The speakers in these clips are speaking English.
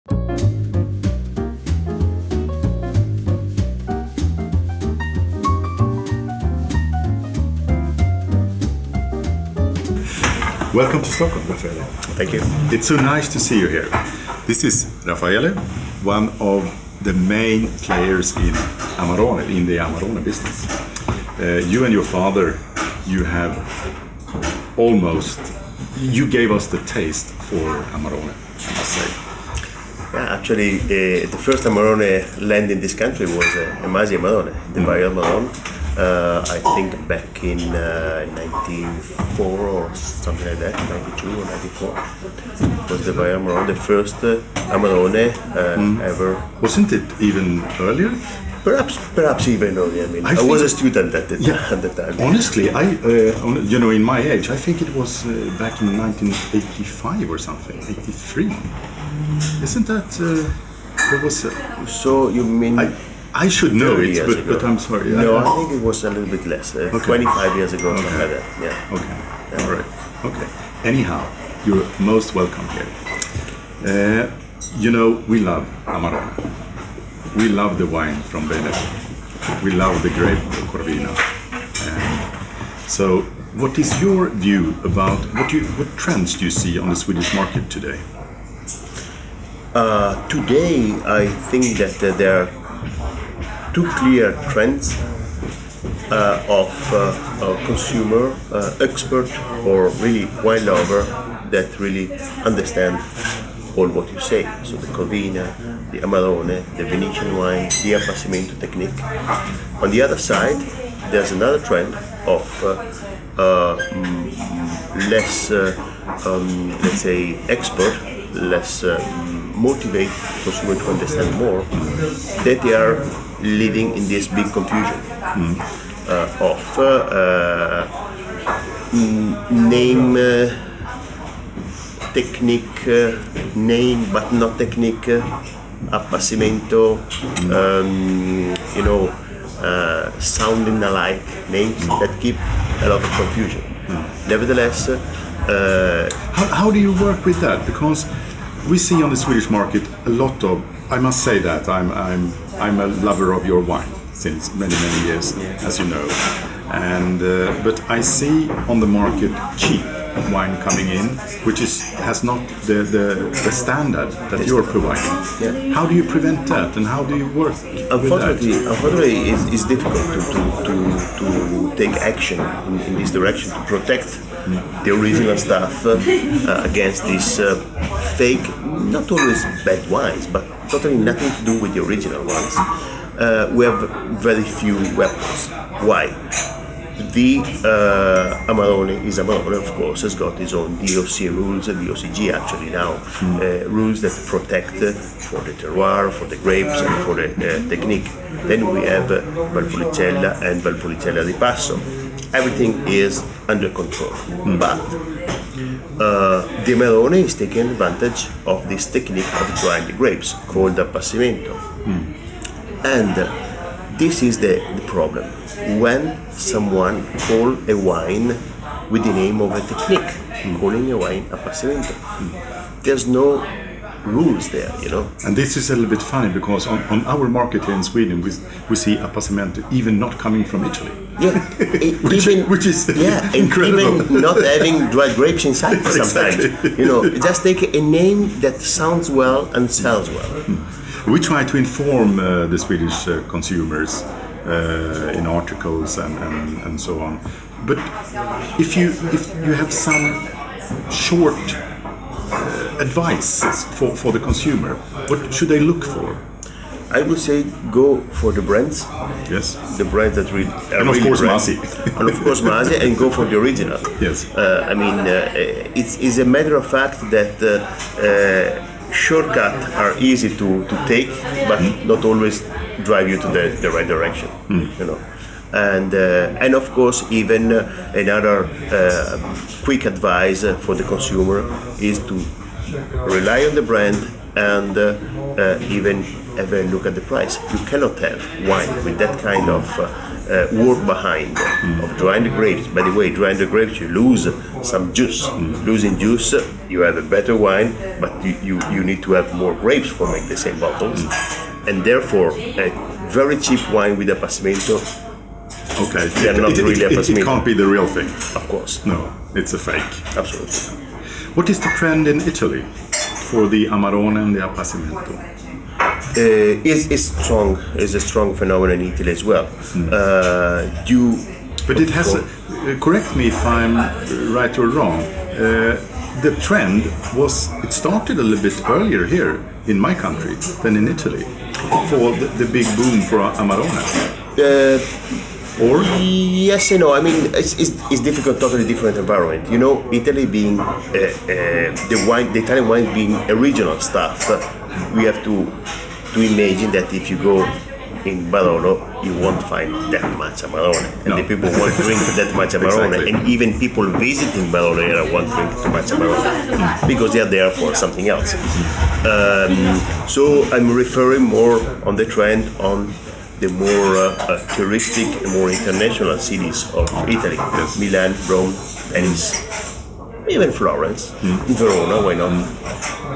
Welcome to Stockholm, Raffaele. Thank you. It's so nice to see you here. This is Raffaele, one of the main players in Amarone, in the Amarone business. You and your father, you have you gave us the taste for Amarone, I must say. Yeah, actually, the first Amarone land in this country was Masi Amarone, the Vaio Armaron. I think back in 94 or something like that, 92 or 94, was the Vaio Armaron, the first Amarone ever. Wasn't it even earlier? Perhaps even earlier. I mean, I was a student at the time. Honestly, in my age, I think it was back in 1985 or something, 83. Isn't that? There was. So you mean? I should know it, but I'm sorry. No, I think it was a little bit less. 25 years ago, something like that. Yeah. Okay. Yeah. All right. Okay. Anyhow, you're most welcome here. We love Amarone. We love the wine from Brolo. We love the grape Corvina. So, what is your view about what trends do you see on the Swedish market today? Today, I think that there are two clear trends of consumer, expert, or really wine lover that really understand all what you say. So the Corvina, the Amarone, the Venetian wine, the appassimento technique. On the other side, there's another trend of less, let's say, expert, less motivate consumer to understand more, that they are living in this big confusion of name, technique, name but not technique, appassimento, sounding alike names that keep a lot of confusion. Nevertheless, how do you work with that? Because we see on the Swedish market a lot of. I must say that I'm a lover of your wine since many years, as you know, and but I see on the market cheap wine coming in, which has not the standard that you're providing. Yeah. How do you prevent that, and how do you work? Unfortunately, it's difficult to take action in this direction to protect the original stuff against these fake, not always bad wines, but totally nothing to do with the original ones. We have very few weapons. Why? The Amarone is Amarone, of course, has got its own DOC rules, DOCG actually now, rules that protect for the terroir, for the grapes, and for the technique. Then we have Valpolicella and Valpolicella di Passo. Everything is under control, but the Amarone is taking advantage of this technique of drying the grapes called appassimento. And this is the problem. When someone calls a wine with the name of a technique, calling a wine appassimento, there's no rules there, And this is a little bit funny because on our market here in Sweden, we see appassimento even not coming from Italy. Yeah, which is incredible. Even not having dried grapes inside sometimes. Exactly. Just take a name that sounds well and sells well. We try to inform the Swedish consumers in articles and so on. But if you have some short advice for the consumer, what should they look for? I would say go for the brands. Yes. The brands that really are and of really course brands. Masi. And of course Masi, and go for the original. Yes. It's a matter of fact that shortcuts are easy to take, but not always drive you to the right direction. And of course, even another quick advice for the consumer is to rely on the brand and even have a look at the price. You cannot have wine with that kind of work behind of drying the grapes. By the way, drying the grapes, you lose some juice. Losing juice, you have a better wine, but you need to have more grapes for make the same bottles. And therefore, a very cheap wine with appassimento. Okay, They are not really it can't be the real thing. Of course. No, it's a fake. Absolutely. What is the trend in Italy for the Amarone and the appassimento? Is strong. Is a strong phenomenon in Italy as well. But it has. Correct me if I'm right or wrong. The trend it started a little bit earlier here in my country than in Italy for the big boom for Amarone. Or yes and no. I mean, it's difficult, totally different environment. You know, Italy being the Italian wine being a regional stuff, we have to imagine that if you go in Brolo, you won't find that much Amarone, and the people won't drink that much Amarone, Exactly. and even people visiting Brolo area won't drink too much Amarone because they are there for something else. So I'm referring more on the trend on the more touristic and more international cities of Italy, Milan, Rome, Venice, even Florence, Verona, why not?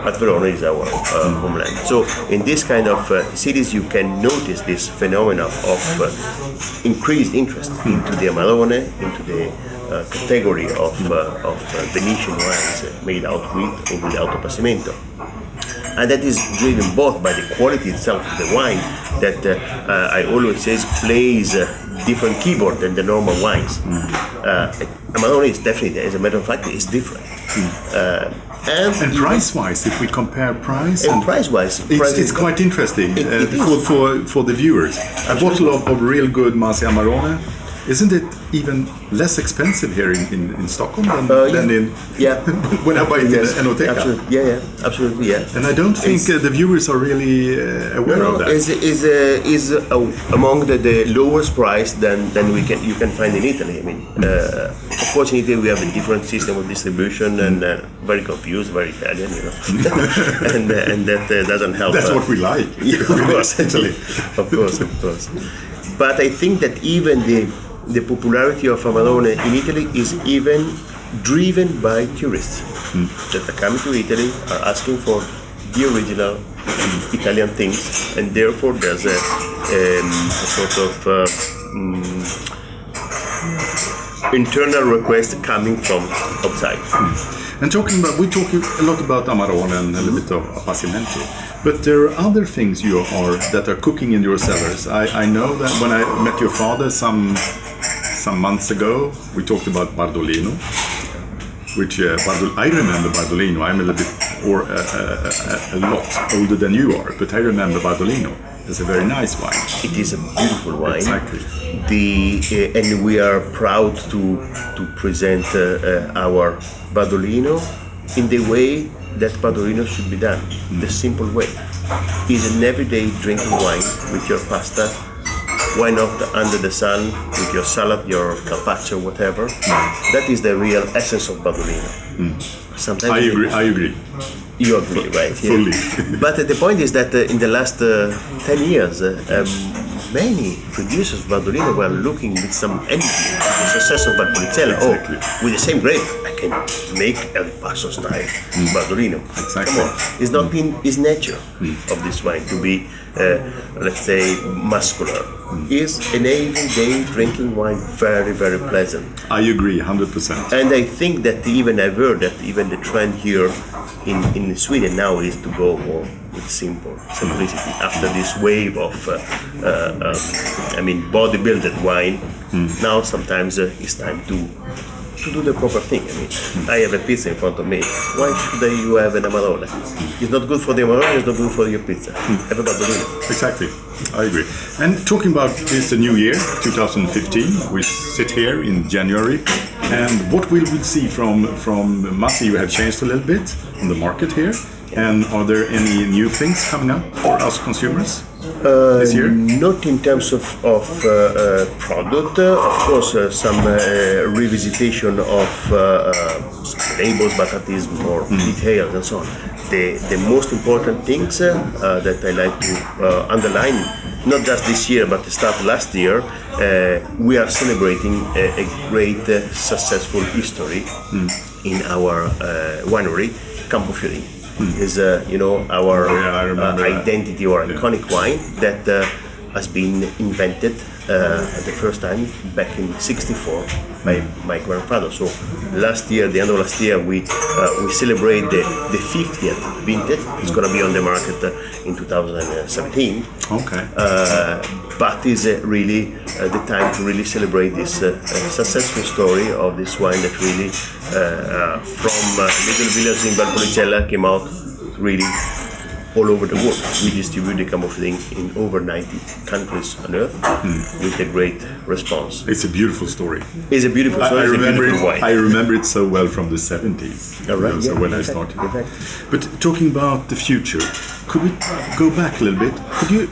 But Verona is our homeland. So in this kind of cities you can notice this phenomena of increased interest into the Amarone, into the category of Venetian wines made out with or without appassimento. And that is driven both by the quality itself of the wine that I always say plays a different keyboard than the normal wines. Amarone is definitely, as a matter of fact, is different. And price-wise, if we compare price and price-wise, it's quite interesting for the viewers. A bottle of real good Masi Amarone, isn't it even less expensive here in Stockholm than in when I buy it in Enoteca? Absolutely, absolutely, yeah. And I don't think the viewers are really aware of that. Is among the lowest price than you can find in Italy. I mean, of course, in Italy we have a different system of distribution and very confused, very Italian, you know, and that doesn't help. That's what we like. Yeah, of course, Italy, of course. But I think that even the popularity of Amarone in Italy is even driven by tourists that are coming to Italy, are asking for the original Italian things, and therefore there's a sort of internal request coming from outside. And we talk a lot about Amarone and a little bit of appassimento, but there are other things that are cooking in your cellars. I know that when I met your father some months ago, we talked about Bardolino, which I remember Bardolino. I'm a little bit or a lot older than you are, but I remember Bardolino. It's a very nice wine. It is a beautiful wine. Exactly. And we are proud to present our Bardolino in the way that Bardolino should be done, the simple way. It's an everyday drinking wine with your pasta. Why not under the sun with your salad, your carpaccio, whatever? That is the real essence of Bardolino. Sometimes I agree. You agree, right? Fully. But the point is that in the last 10 years, many producers of Bardolino were looking with some envy at the success of Valpolicellas. Exactly. With the same grape, I can make El Paso style Bardolino. Exactly. Come on, it's not in its nature of this wine to be, let's say, muscular. It's an everyday drinking wine, very, very pleasant. I agree, 100%. And I think that I've heard that even the trend here in Sweden now is to go more with simplicity. After this wave of, bodybuilded wine, now sometimes it's time to do the proper thing. I mean, I have a pizza in front of me. Why should you have an Amarone? It's not good for the Amarone, it's not good for your pizza. Have a Bardolino. Exactly, I agree. And talking about this new year, 2015, we sit here in January, and what will we see from Masi? You have changed a little bit on the market here, and are there any new things coming up for us consumers? this year? Not in terms of product. Of course, some revisitation of some labels, but that is more detailed and so on. The most important things that I like to underline, not just this year, but the start last year, we are celebrating a great successful history in our winery, Campofiorin. Is our identity or iconic wine that has been invented the first time back in '64 by my grandfather. So last year, the end of last year, we celebrate the 50th vintage. It's going to be on the market in 2017. Okay. But is really the time to really celebrate this successful story of this wine that really from little village in Valpolicellas came out really all over the world. We distribute the Campofiorin in over 90 countries on earth with a great response. It's a beautiful story. It's a beautiful story. I remember it so well from the 70s. Right, so when I started. But talking about the future, could we go back a little bit? Could you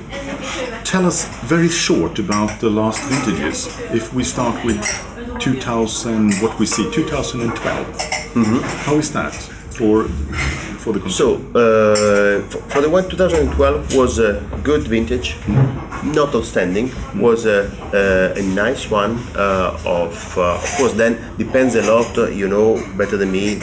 tell us very short about the last vintages? If we start with 2000, what we see, 2012. How is that for the consumer? So for the one 2012 was a good vintage, not outstanding. Was a nice one. Of course, then depends a lot. You know better than me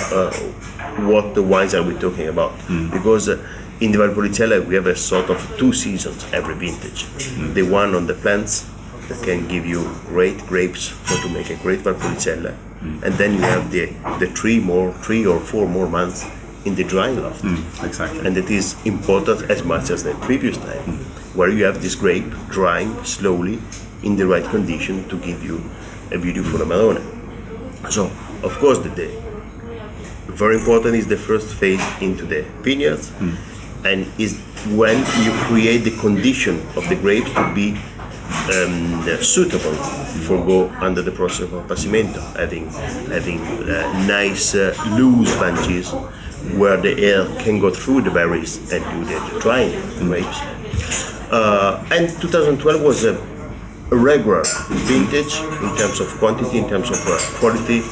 what the wines are we talking about, because. In the Valpolicella, we have a sort of 2 seasons every vintage. The one on the plants that can give you great grapes to make a great Valpolicella, and then you have the 3 or 4 more months in the drying loft. Exactly. And it is important as much as the previous time, where you have this grape drying slowly in the right condition to give you a beautiful Amarone. So, of course, the very important is the first phase into the vineyards. And is when you create the condition of the grapes to be suitable for go under the process of appassimento, having nice loose bunches where the air can go through the berries and do the drying grapes. And 2012 was a regular vintage in terms of quantity, in terms of quality.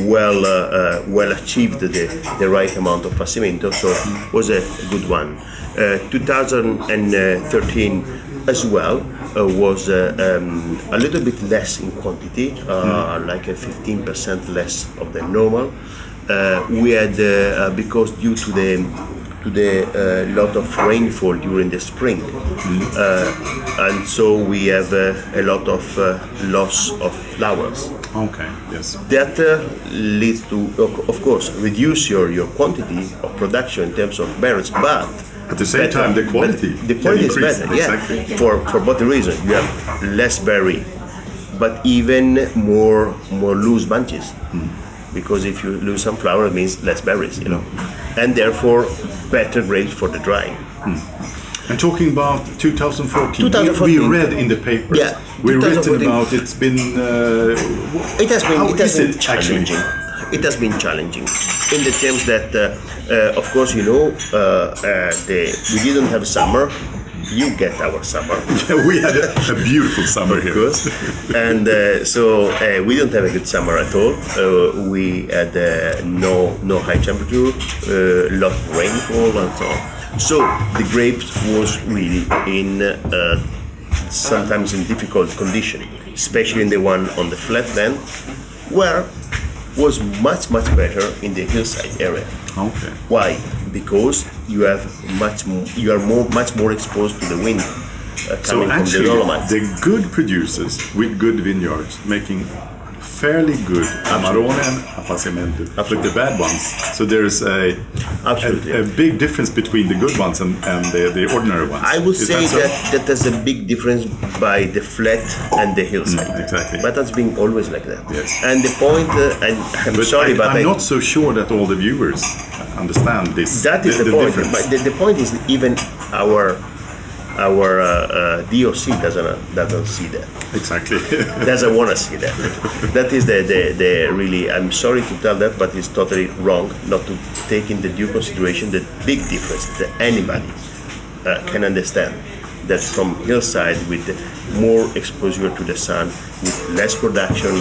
Well achieved the right amount of appassimento, so it was a good one. 2013 as well was a little bit less in quantity, like a 15% less of the normal. We had because due to the lot of rainfall during the spring, and so we have a lot of loss of flowers. Okay, yes. That leads to, of course, reduce your quantity of production in terms of berries, but at the same time, the quality is better. Exactly. Yeah, for both the reasons. You have less berry, but even more loose bunches. Because if you lose some flower, it means less berries, and therefore better grapes for the drying. And talking about 2014, we read in the papers. Yeah, we written about it's been. It has been challenging. It has been challenging in the terms that, of course, we didn't have summer. You get our summer. Yeah, we had a beautiful summer here. Of course. And so we don't have a good summer at all. We had no high temperature, lot of rainfall and so on. So the grapes was really in sometimes in difficult condition, especially in the one on the flatland, where was much better in the hillside area. Okay. Why? Because you have much more exposed to the wind coming from the Dolomites. The good producers with good vineyards making fairly good Amarone and appassimento, but the bad ones. So there's a big difference between the good ones and the ordinary ones. I would say that there's a big difference by the flat and the hillside. Exactly. But that's been always like that. Yes. And the point, I'm not so sure that all the viewers understand this. That is the point. Difference. But the point is even our DOC doesn't see that. Exactly. Doesn't want to see that. That is the really. I'm sorry to tell that, but it's totally wrong not to take into due consideration the big difference that anybody can understand that from hillside with more exposure to the sun, with less production,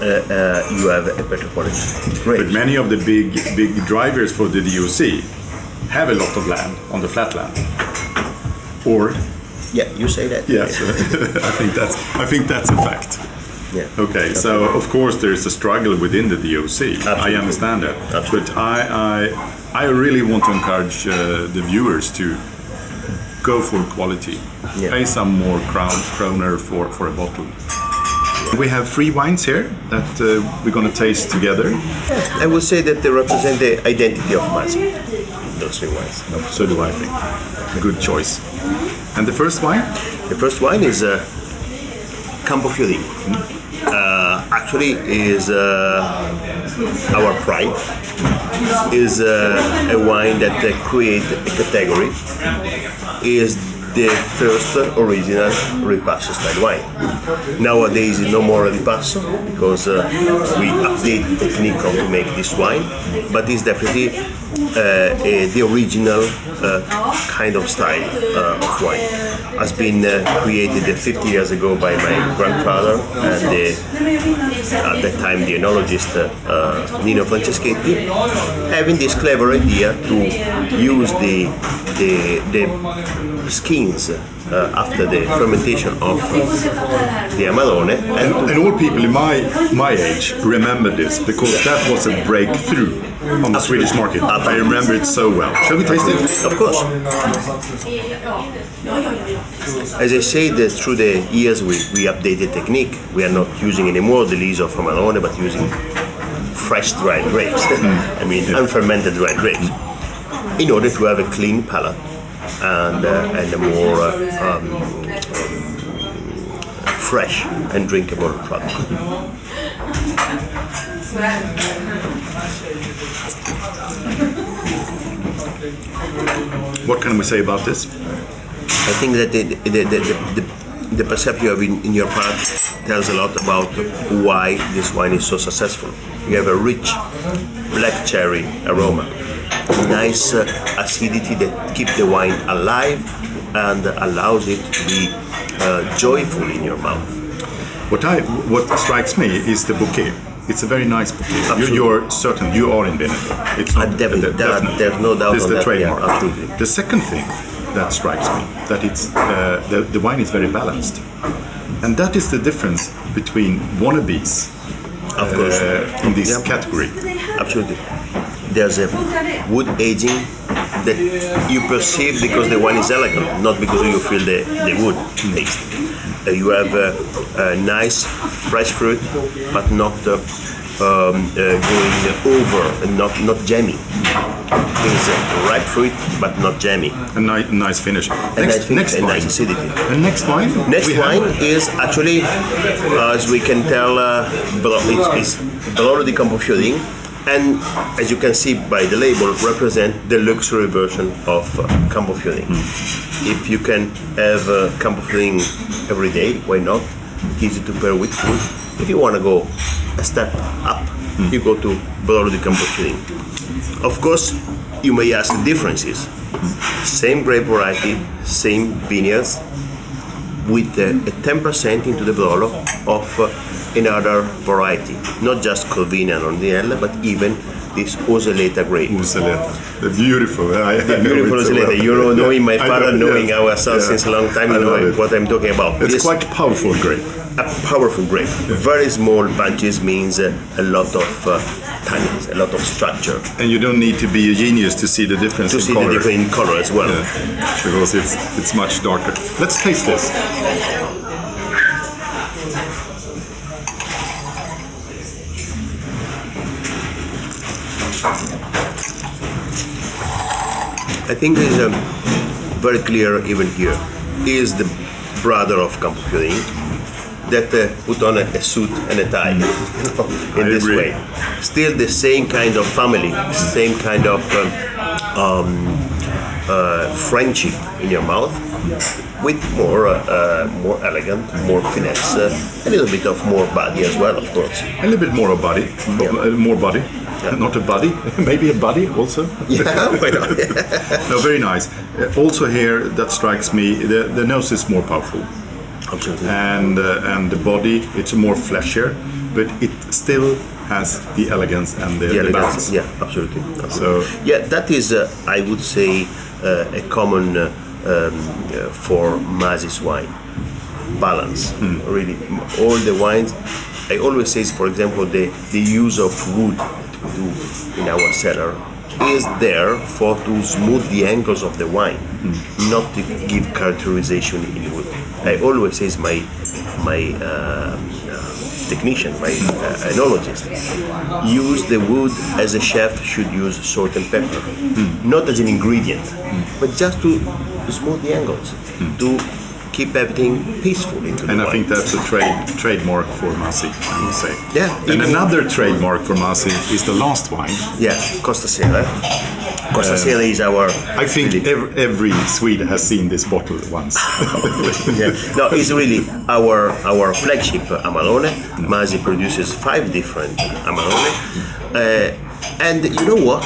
you have a better quality. Great. But many of the big drivers for the DOC have a lot of land on the flatland. Or yeah, you say that. yes, I think that's a fact. Yeah. Okay, so of course there is a struggle within the DOC. Absolutely. I understand that. Absolutely. But I really want to encourage the viewers to go for quality. Yeah. Pay some more kroner for a bottle. We have 3 wines here that we're going to taste together. I would say that they represent the identity of Masi. Those 3 wines. So do I think. Good choice. And the first wine? The first wine is Campofiorin. Actually, is our pride. Is a wine that create a category. Is the first original ripasso style wine. Nowadays, no more ripasso because we update the technique how to make this wine, but it's definitely the original kind of style of wine. Has been created 50 years ago by my grandfather and at that time the enologist Nino Franceschetti, having this clever idea to use the skins after the fermentation of the Amarone. And all people in my age remember this because that was a breakthrough on the Swedish market. I remember it so well. Shall we taste it? Of course. As I said, through the years we updated technique. We are not using anymore the lees of Amarone, but using fresh dried grapes. I mean, unfermented dried grapes, in order to have a clean palate and a more fresh and drinkable product. What can we say about this? I think that the perception you have in your palate tells a lot about why this wine is so successful. You have a rich black cherry aroma, nice acidity that keeps the wine alive and allows it to be joyful in your mouth. What strikes me is the bouquet. It's a very nice bouquet. You're certain you are in vinegar. It's not definitely. There's no doubt this on the that. trademark. Yeah, absolutely. The second thing that strikes me that it's the wine is very balanced, and that is the difference between wannabes Of course. in this category. Absolutely. There's a wood aging that you perceive because the wine is elegant, not because you feel the wood taste. You have a nice fresh fruit, but not going over, and not jammy. It's ripe fruit, but not jammy. A nice finish. Next wine. Nice acidity. The next wine. Next wine is actually, as we can tell, it's Brolo di Campofiorin, and as you can see by the label, represent the luxury version of Campofiorin. If you can have Campofiorin every day, why not? Easy to pair with food. If you want to go a step up, you go to Brolo di Campofiorin. Of course, you may ask the differences. Same grape variety, same vineyards, with a 10% into the Brolo of another variety, not just Corvina and Rondinella, but even this Oseleta grape. Oseleta, the beautiful. Beautiful Oseleta. You know, knowing my father, knowing ourselves since a long time, you know what I'm talking about. It's this, quite powerful grape. A powerful grape. Very small bunches means a lot of tannins, a lot of structure. And you don't need to be a genius to see the difference in color. The different color as well. Yeah, because it's much darker. Let's taste this. I think it's very clear even here. He is the brother of Campofiorin that put on a suit and a tie in this way. Still the same kind of family, same kind of friendship in your mouth, with more elegant, more finesse, a little bit of more body as well, of course. A little bit more body, more body. not a buddy, maybe a buddy also. Yeah, why not? No, very nice. Also here, that strikes me, the nose is more powerful. Absolutely. And the body, it's more fleshier, but it still has the elegance and the balance. Yeah, absolutely. So yeah, that is, I would say, a common for Masi's wine. Balance, really. All the wines, I always say, for example, the use of wood we do in our cellar is there for to smooth the angles of the wine, not to give characterization in wood. I always say my technician, my enologist, use the wood as a chef should use salt and pepper, not as an ingredient, but just to smooth the angles, to keep everything peaceful into the and wine. I think that's a trademark for Masi, I would say. Yeah. And another trademark for Masi is the last wine. Yeah, Costasera. Costasera is our... I think every Swede has seen this bottle once. Yeah. No, it's really our flagship Amarone. Masi produces 5 different Amarone. And you know what?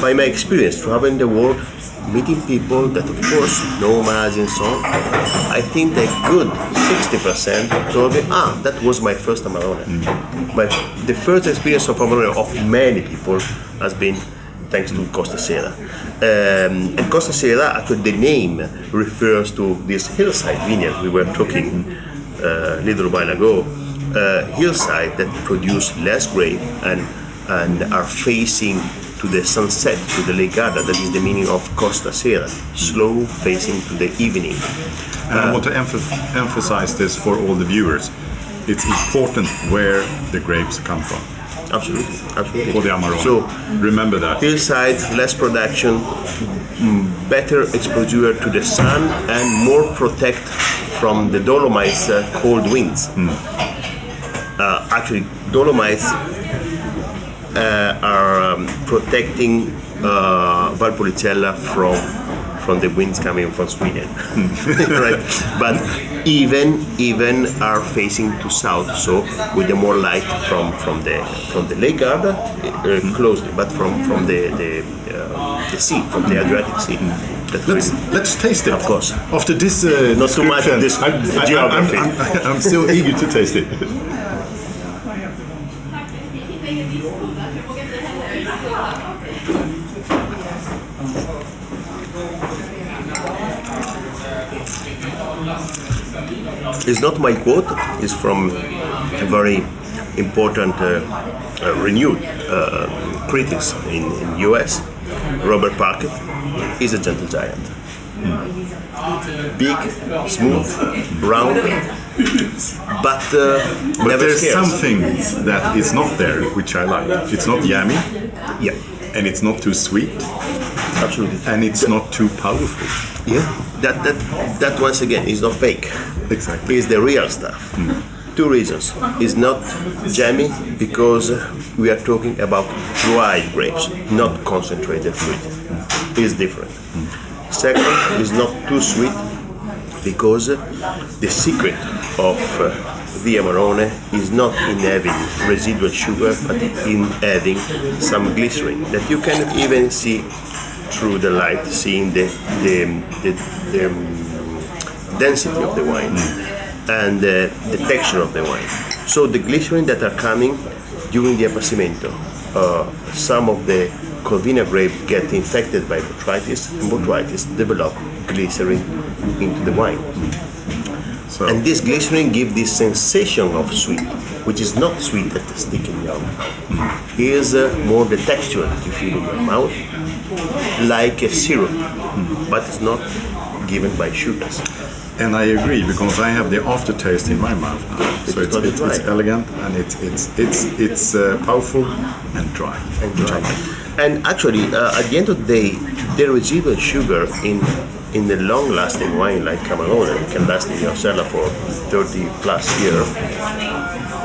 By my experience traveling the world, meeting people that of course know Masi and so on, I think a good 60% told me, that was my first Amarone. But the first experience of Amarone of many people has been thanks to Costasera. And Costasera, actually the name refers to this hillside vineyard we were talking a little while ago, hillside that produce less grape and are facing to the sunset, to the Lake Garda. That is the meaning of Costasera, slow facing to the evening. And I want to emphasize this for all the viewers. It's important where the grapes come from. Absolutely, absolutely. For the Amarone. So remember that. hillside, less production, better exposure to the sun, and more protect from the Dolomites cold winds. Actually, Dolomites are protecting Valpolicellas from the winds coming from Sweden, right? But even are facing to south, so with the more light from the Lake Garda closely, but from the sea, from the Adriatic Sea. Let's taste it. Of course. After this Not too much of this geography. I'm still eager to taste it. It's not my quote, it's from a very important renewed critics in US. Robert Parker is a gentle giant. Big, smooth, round, but never there's scares. something that is not there, which I like. It's not yummy, Yeah, and it's not too sweet, absolutely. and it's not too powerful. Yeah, that once again is not fake. Exactly. Is the real stuff. 2 reasons. It's not jammy because we are talking about dried grapes, not concentrated fruit. It's different. Second, it's not too sweet because the secret of the Amarone is not in having residual sugar, but in adding some glycerin that you can even see through the light, seeing the density of the wine and the texture of the wine. So the glycerin that are coming during the appassimento, some of the Corvina grape get infected by botrytis, and botrytis develop glycerin into the wine. So, And this glycerin gives this sensation of sweet, which is not sweet that is stick in your mouth. Is more the texture that you feel in your mouth, like a syrup, but it's not given by sugars. and I agree because I have the aftertaste in my mouth now. So it's elegant and it's powerful and dry. And actually, at the end of the day, the residual sugar in the long-lasting wine like Amarone can last in your cellar for 30 plus years.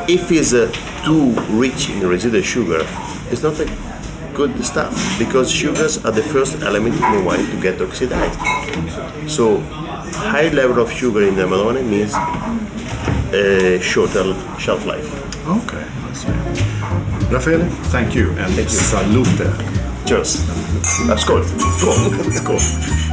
If it's too rich in residual sugar, it's not a good stuff because sugars are the first element in the wine to get oxidized. So high level of sugar in the Amarone means a shorter shelf life. Okay, that's right. Raffaele, thank you, and Thank you. salute. Cheers. Skål! Skål.